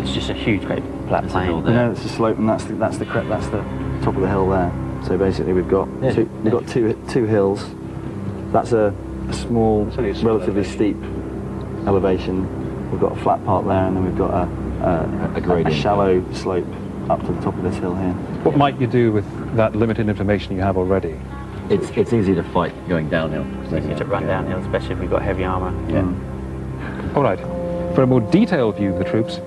it's just a huge, great flat plain. You know, it's a slope, and that's the top of the hill there. So basically, we've got two hills. That's a small, relatively steep elevation. We've got a flat part there, and then we've got a shallow slope up to the top of this hill here. What might you do with that limited information you have already? It's easy to fight going downhill. It's easy to run downhill, especially if we've got heavy armour. Yeah. All right. For a more detailed view of the troops,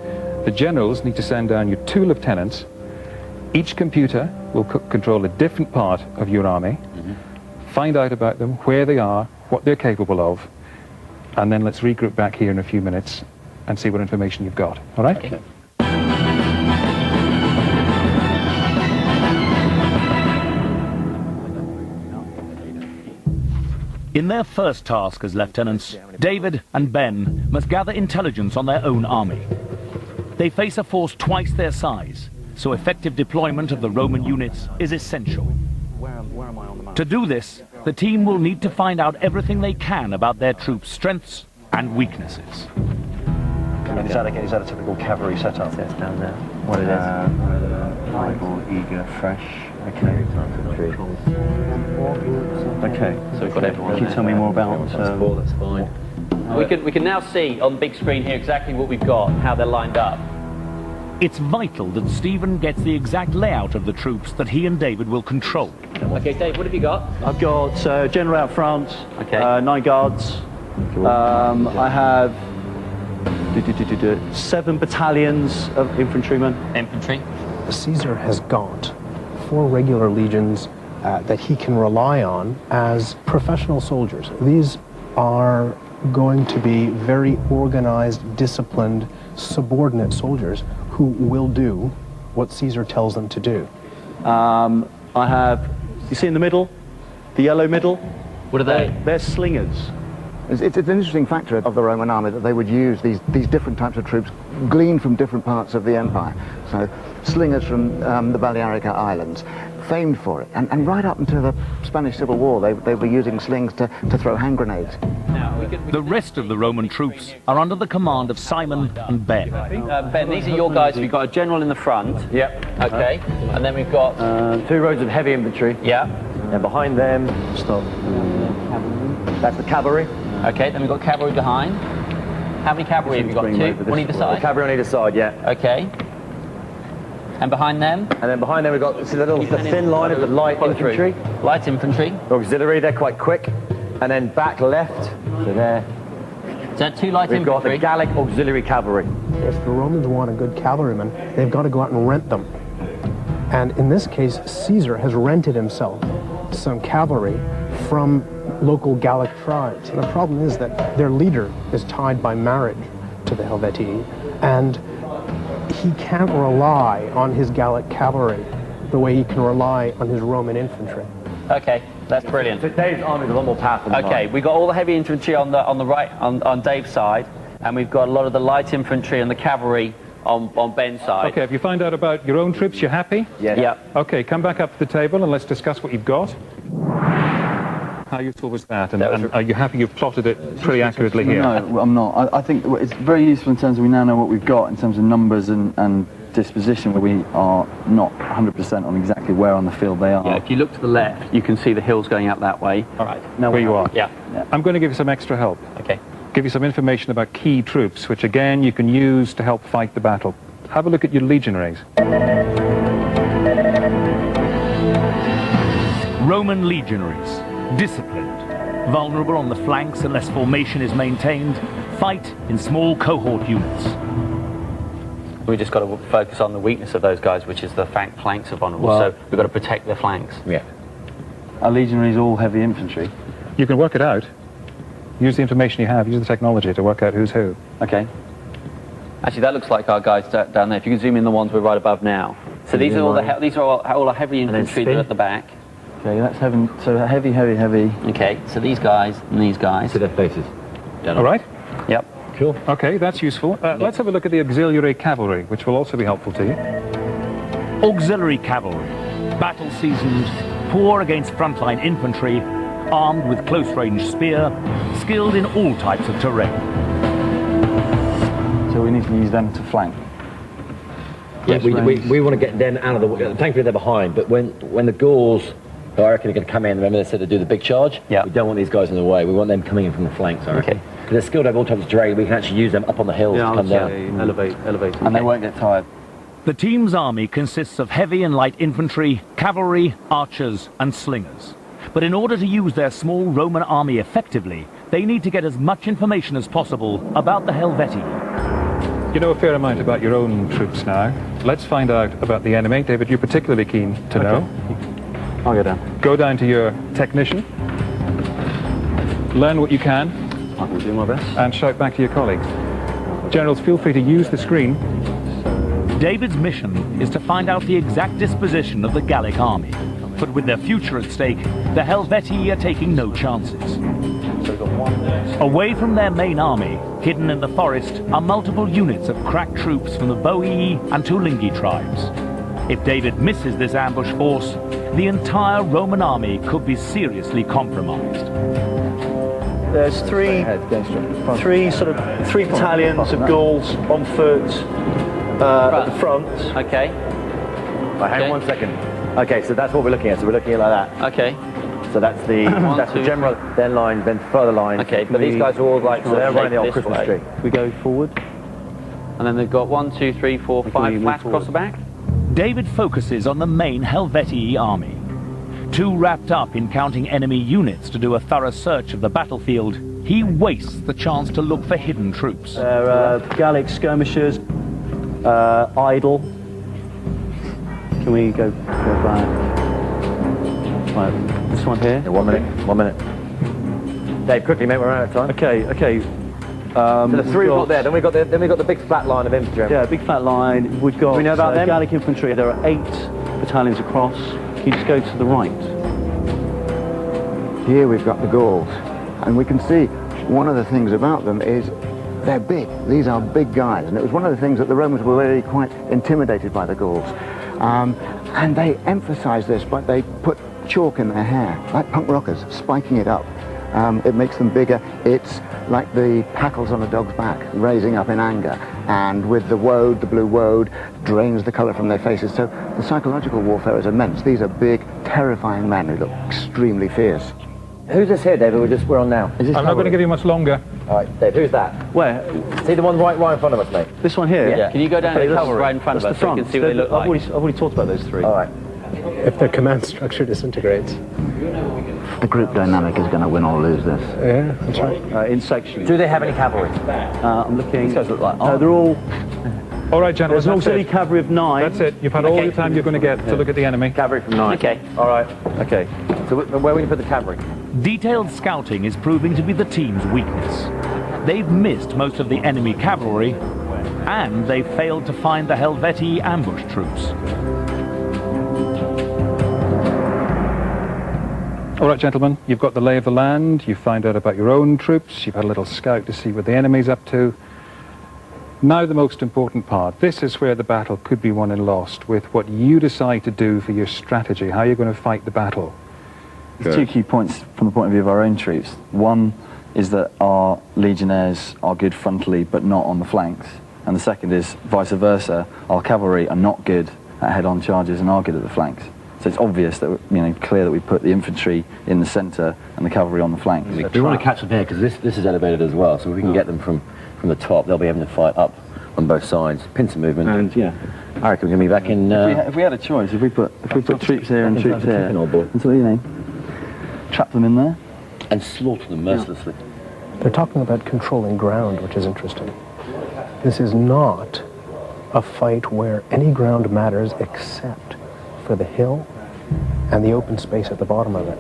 the generals need to send down your 2 lieutenants. Each computer will control a different part of your army. Find out about them, where they are, what they're capable of, and then let's regroup back here in a few minutes and see what information you've got. All right? Okay. In their first task as lieutenants, David and Ben must gather intelligence on their own army. They face a force twice their size, so effective deployment of the Roman units is essential. Where am I on the map? To do this, the team will need to find out everything they can about their troops' strengths and weaknesses. Is that a typical cavalry setup? It's down there. What it is? Lively, eager, fresh. Okay. Okay. So we've got everyone. Can you tell me more about? That's fine. We can now see on the big screen here exactly what we've got, how they're lined up. It's vital that Stephen gets the exact layout of the troops that he and David will control. Okay, Dave, what have you got? I've got general out front. Okay. 9 guards. I have 7 battalions of infantrymen. Infantry. Caesar has got 4 regular legions that he can rely on as professional soldiers. These are going to be very organized, disciplined, subordinate soldiers who will do what Caesar tells them to do. I have, you see in the middle, the yellow middle? What are they? They're slingers. It's an interesting factor of the Roman army that they would use these different types of troops gleaned from different parts of the empire. So slingers from the Balearic Islands, famed for it. And right up until the Spanish Civil War, they were using slings to throw hand grenades. The rest of the Roman troops are under the command of Simon and Ben. Ben, these are your guys. We've got a general in the front. Yep. Okay. And then we've got... 2 rows of heavy infantry. Yeah. And behind them, that's the cavalry. Okay, then we've got cavalry behind. How many cavalry have you got? 2 on either side? Cavalry on either side, yeah. Okay. And behind them? And then behind them we've got the thin line of the light infantry. Light infantry. Auxiliary, they're quite quick. And then back left, so there. So 2 light We've infantry. got the Gallic auxiliary cavalry. If the Romans want a good cavalryman, they've got to go out and rent them. And in this case, Caesar has rented himself some cavalry from local Gallic tribes. And the problem is that their leader is tied by marriage to the Helvetii, and he can't rely on his Gallic cavalry the way he can rely on his Roman infantry. Okay, that's brilliant. So Dave's army is a lot more powerful than Okay, mine. we've got all the heavy infantry on the right, on Dave's side, and we've got a lot of the light infantry and the cavalry on Ben's side. Okay, if you find out about your own troops, you're happy? Yeah. Yeah. Okay, come back up to the table and let's discuss what you've got. How useful was that? And are you happy you've plotted it pretty accurately here? No, I'm not. I think it's very useful in terms of we now know what we've got in terms of numbers and disposition, where we are not 100% on exactly where on the field they are. Yeah, if you look to the left, you can see the hills going up that way. All right, now where you are. Yeah. I'm going to give you some extra help. Okay. Give you some information about key troops, which again you can use to help fight the battle. Have a look at your legionaries. Roman legionaries, disciplined, vulnerable on the flanks unless formation is maintained, fight in small cohort units. We just got to focus on the weakness of those guys, which is the flanks are vulnerable. Well, so we've got to protect their flanks. Yeah. Our legionaries all heavy infantry. You can work it out. Use the information you have, use the technology to work out who's who. Okay. Actually, that looks like our guys down there. If you can zoom in the ones we're right above now. So these are all our heavy infantry that are at the back. Okay, that's heavy. So heavy. Okay, so these guys and these guys. To their faces. All right? Yep. Cool. Okay, that's useful. Let's have a look at the auxiliary cavalry, which will also be helpful to you. Auxiliary cavalry, battle-seasoned, poor against frontline infantry, armed with close-range spear, skilled in all types of terrain. So we need to use them to flank. Yeah, we want to get them out of the way. Thankfully they're behind, but when the Gauls, who I reckon are going to come in, remember they said to do the big charge? Yeah. We don't want these guys in the way. We want them coming in from the flanks, I reckon. Because they're skilled over all types of terrain. We can actually use them up on the hills to come down. Elevate. And they won't get tired. The team's army consists of heavy and light infantry, cavalry, archers and slingers. But in order to use their small Roman army effectively, they need to get as much information as possible about the Helvetii. You know a fair amount about your own troops now. Let's find out about the enemy. David, you're particularly keen to know. I'll go down. Go down to your technician. Learn what you can. I will do my best. And shout back to your colleagues. Generals, feel free to use the screen. David's mission is to find out the exact disposition of the Gallic army. But with their future at stake, the Helvetii are taking no chances. Away from their main army, hidden in the forest, are multiple units of crack troops from the Boii and Tulingi tribes. If David misses this ambush force, the entire Roman army could be seriously compromised. There's three battalions of Gauls on foot at the front. Okay. Right, hang on 1 second. Okay, so that's what we're looking at. So we're looking at it like that. Okay. So that's the the general, then line, then further line. Okay, but these guys are all like, so they're running the old this Christmas way. tree. We go forward. And then they've got 1, 2, 3, 4, 5 flats across the back. David focuses on the main Helvetii army. Too wrapped up in counting enemy units to do a thorough search of the battlefield, he wastes the chance to look for hidden troops. They're Gallic skirmishers, idle. Can we go back? Right, this one here. Yeah, 1 minute. Dave, quickly, mate, we're out of time. Okay. So the three we've got there, then we got the big flat line of infantry. Yeah, big flat line. We've got Do we know about them? Gallic infantry. There are 8 battalions across. You just go to the right. Here we've got the Gauls, and we can see one of the things about them is they're big. These are big guys, and it was one of the things that the Romans were really quite intimidated by the Gauls. And they emphasise this, but they put chalk in their hair, like punk rockers, spiking it up. It makes them bigger. It's like the hackles on a dog's back, raising up in anger. And with the woad, the blue woad, drains the colour from their faces. So the psychological warfare is immense. These are big, terrifying men who look extremely fierce. Who's this here, David? We're on now. I'm not going to give you much longer. All right, Dave, who's that? Where? See the one right in front of us, mate? This one here? Yeah. Can you go down to the cavalry right in front of us so you can see what they look like? I've already talked about those 3. All right. If their command structure disintegrates. The group dynamic is going to win or lose this. Yeah, that's right. In sections. Do they have any cavalry? I'm looking. These guys look like they're all. All right, generals, There's an that's auxiliary it. cavalry of 9. That's it. You've had all the time you're going to get to look at the enemy. Cavalry from 9. Okay. All right. Okay. So where are we going to put the cavalry? Detailed scouting is proving to be the team's weakness. They've missed most of the enemy cavalry, and they've failed to find the Helvetii ambush troops. All right, gentlemen, you've got the lay of the land, you've found out about your own troops, you've had a little scout to see what the enemy's up to. Now the most important part. This is where the battle could be won and lost, with what you decide to do for your strategy, how you're going to fight the battle. There's 2 key points from the point of view of our own troops. One is that our legionnaires are good frontally but not on the flanks. And the second is vice versa. Our cavalry are not good at head-on charges and are good at the flanks. So it's obvious that, clear that we put the infantry in the centre and the cavalry on the flanks. We want to catch them here because this is elevated as well, so if we can get them from the top, they'll be able to fight up on both sides. Pincer movement. And yeah. I reckon we're going to be back in... If we had a choice, if we put troops here and troops here, until, trap them in there. And slaughter them mercilessly. They're talking about controlling ground, which is interesting. This is not a fight where any ground matters except for the hill and the open space at the bottom of it.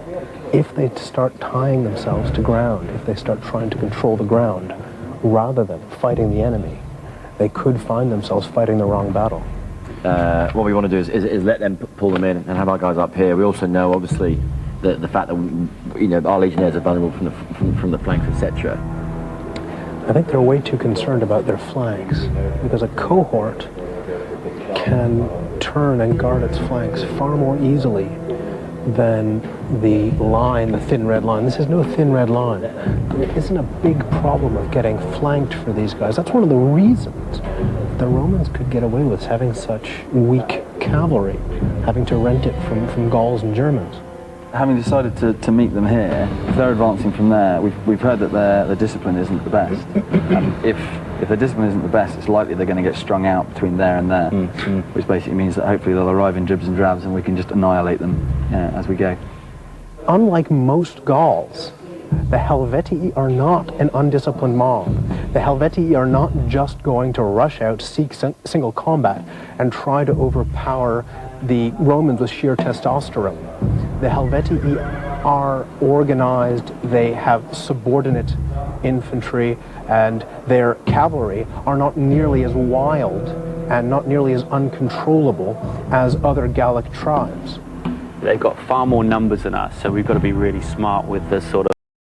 If they start tying themselves to ground, if they start trying to control the ground rather than fighting the enemy, they could find themselves fighting the wrong battle. What we want to do is let them pull them in and have our guys up here. We also know, obviously, the fact that our legionnaires are vulnerable from the flanks, etc. I think they're way too concerned about their flanks, because a cohort can turn and guard its flanks far more easily than the line, the thin red line. This is no thin red line. It isn't a big problem of getting flanked for these guys. That's one of the reasons the Romans could get away with having such weak cavalry, having to rent it from Gauls and Germans. Having decided to meet them here, if they're advancing from there, we've heard that their discipline isn't the best. And if their discipline isn't the best, it's likely they're going to get strung out between there and there, which basically means that hopefully they'll arrive in dribs and drabs and we can just annihilate them as we go. Unlike most Gauls, the Helvetii are not an undisciplined mob. The Helvetii are not just going to rush out, seek single combat, and try to overpower the Romans with sheer testosterone. The Helvetii are organized, they have subordinate infantry, and their cavalry are not nearly as wild and not nearly as uncontrollable as other Gallic tribes. They've got far more numbers than us, so we've got to be really smart with the sort